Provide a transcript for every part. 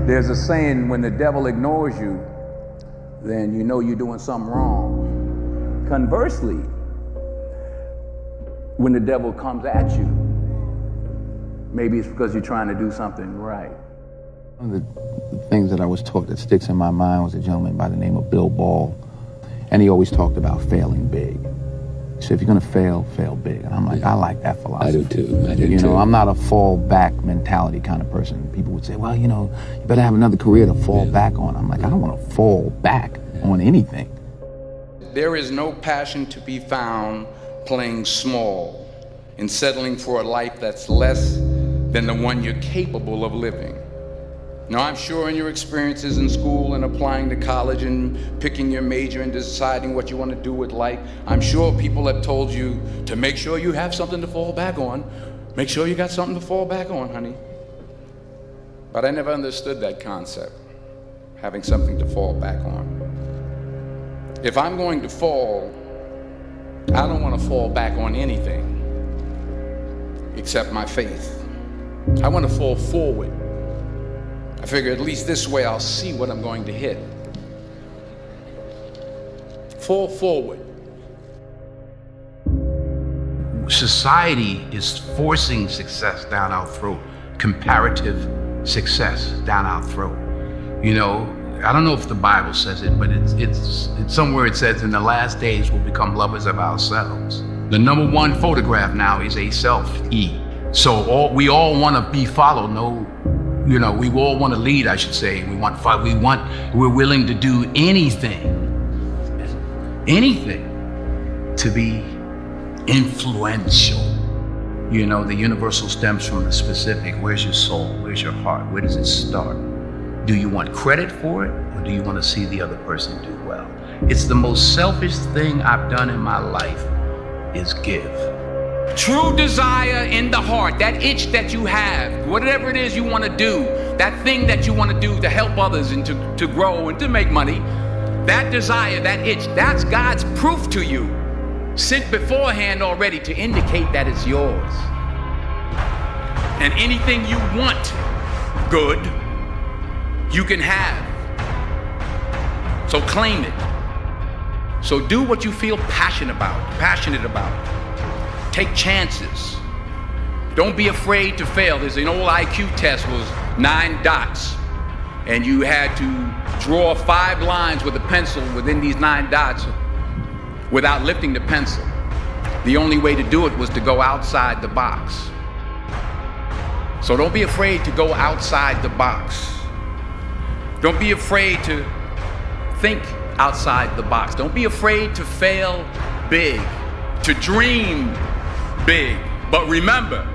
There's a saying, when the devil ignores you, then you know you're doing something wrong. Conversely, when the devil comes at you, maybe it's because you're trying to do something right. One of the things that I was taught that sticks in my mind was a gentleman by the name of Bill Ball, and he always talked about failing big. He said, if you're gonna fail, fail big. And I'm like, I like that philosophy. I do too. You know, I'm not a fall back mentality kind of person. People would say, well, you know, you better have another career to fall back on. I'm like, I don't want to fall back on anything. There is no passion to be found playing small and settling for a life that's less than the one you're capable of living. Now, I'm sure in your experiences in school and applying to college and picking your major and deciding what you want to do with life, I'm sure people have told you to make sure you have something to fall back on. Make sure you got something to fall back on, honey. But I never understood that concept, having something to fall back on. If I'm going to fall, I don't want to fall back on anything except my faith. I want to fall forward. I figure at least this way I'll see what I'm going to hit. Fall forward. Society is forcing success down our throat, comparative success down our throat. You know, I don't know if the Bible says it, but it's somewhere it says in the last days we'll become lovers of ourselves. The number one photograph now is a selfie. So we all want to be followed. We all want to lead, I should say. We're willing to do anything to be influential. You know, the universal stems from the specific. Where's your soul? Where's your heart? Where does it start? Do you want credit for it, or do you want to see the other person do well? It's the most selfish thing I've done in my life is give. True desire in the heart, that itch that you have, whatever it is you want to do, that thing that you want to do to help others and to grow and to make money, that desire, that itch, that's God's proof to you, sent beforehand already to indicate that it's yours. And anything you want good, you can have. So claim it. So do what you feel passionate about. Take chances. Don't be afraid to fail. There's an old IQ test, was 9 dots. And you had to draw 5 lines with a pencil within these 9 dots without lifting the pencil. The only way to do it was to go outside the box. So don't be afraid to go outside the box. Don't be afraid to think outside the box. Don't be afraid to fail big, to dream big. But remember,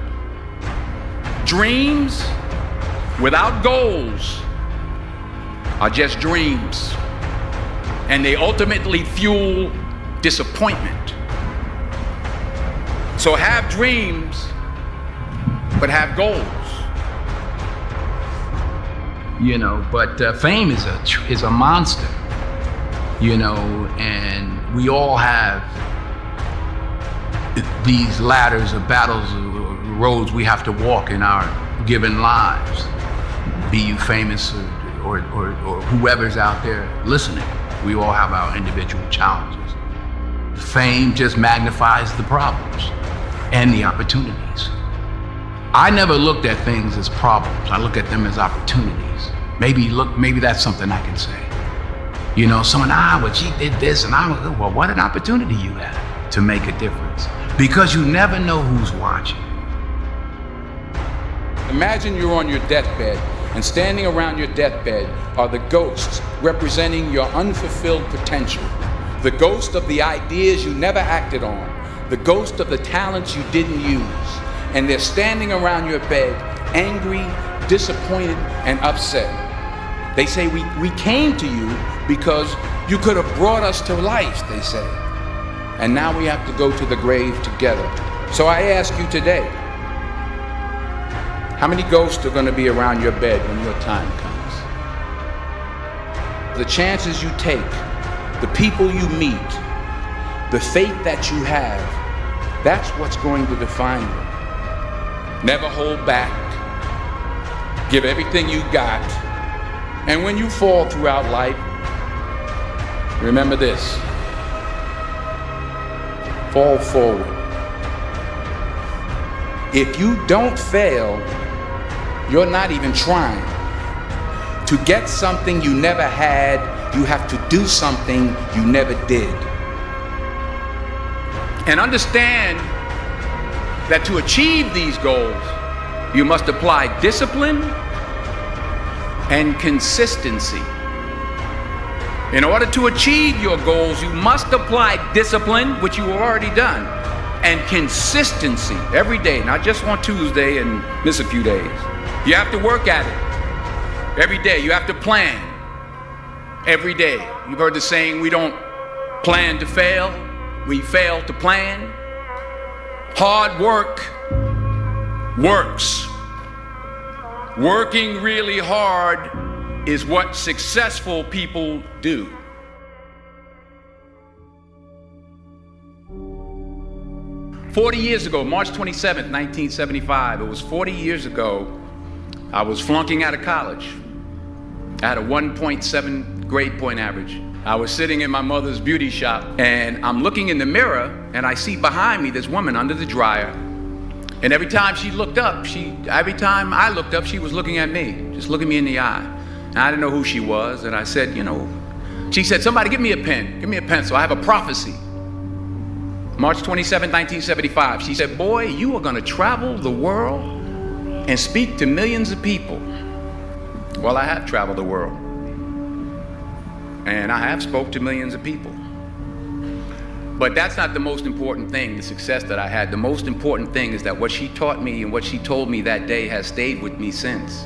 dreams without goals are just dreams, and they ultimately fuel disappointment. So have dreams, but have goals. You know, but fame is a monster, you know, and we all have these ladders of battles, roads we have to walk in our given lives. Be you famous or whoever's out there listening, we all have our individual challenges. Fame just magnifies the problems and the opportunities. I never looked at things as problems. I look at them as opportunities. Maybe that's something I can say. You know, someone, well, she did this, and well, what an opportunity you had to make a difference. Because you never know who's watching. Imagine you're on your deathbed, and standing around your deathbed are the ghosts representing your unfulfilled potential. The ghost of the ideas you never acted on. The ghost of the talents you didn't use. And they're standing around your bed, angry, disappointed, and upset. They say, we came to you because you could have brought us to life, they say. And now we have to go to the grave together. So I ask you today, how many ghosts are going to be around your bed when your time comes? The chances you take, the people you meet, the faith that you have, that's what's going to define you. Never hold back. Give everything you got. And when you fall throughout life, remember this: fall forward. If you don't fail, you're not even trying. To get something you never had, you have to do something you never did. And understand that to achieve these goals, you must apply discipline and consistency. In order to achieve your goals, you must apply discipline, which you have already done, and consistency every day, not just on Tuesday and miss a few days. You have to work at it every day. You have to plan every day. You've heard the saying, we don't plan to fail, we fail to plan. Hard work works. Working really hard is what successful people do. "40 years ago, March 27th, 1975, it was 40 years ago, I was flunking out of college. I had a 1.7 grade point average. I was sitting in my mother's beauty shop, and I'm looking in the mirror, and I see behind me this woman under the dryer. And every time I looked up, she was looking at me, just looking me in the eye. And I didn't know who she was, and I said, she said, "Somebody give me a pen, give me a pencil, I have a prophecy." March 27, 1975, she said, "Boy, you are gonna travel the world and speak to millions of people." Well, I have traveled the world, and I have spoke to millions of people. But that's not the most important thing, the success that I had. The most important thing is that what she taught me and what she told me that day has stayed with me since.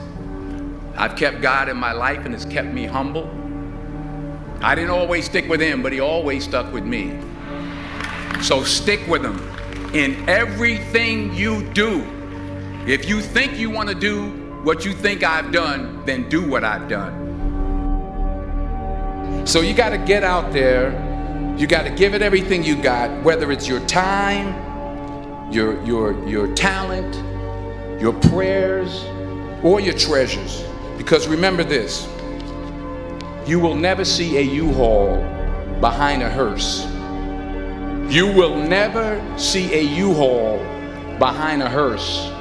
I've kept God in my life, and it's kept me humble. I didn't always stick with him, but he always stuck with me. So stick with him in everything you do. If you think you want to do what you think I've done, then do what I've done. So you got to get out there. You got to give it everything you got, whether it's your time, your talent, your prayers, or your treasures. Because remember this: you will never see a U-Haul behind a hearse. You will never see a U-Haul behind a hearse.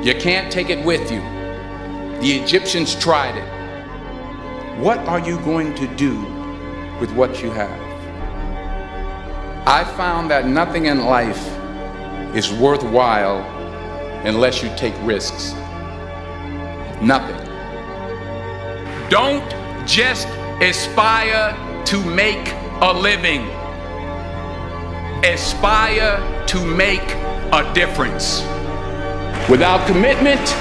You can't take it with you. The Egyptians tried it. What are you going to do with what you have? I found that nothing in life is worthwhile unless you take risks. Nothing. Don't just aspire to make a living. Aspire to make a difference. Without commitment,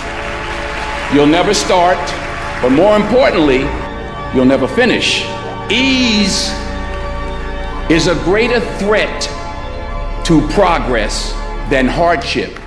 you'll never start, but more importantly, you'll never finish. Ease is a greater threat to progress than hardship.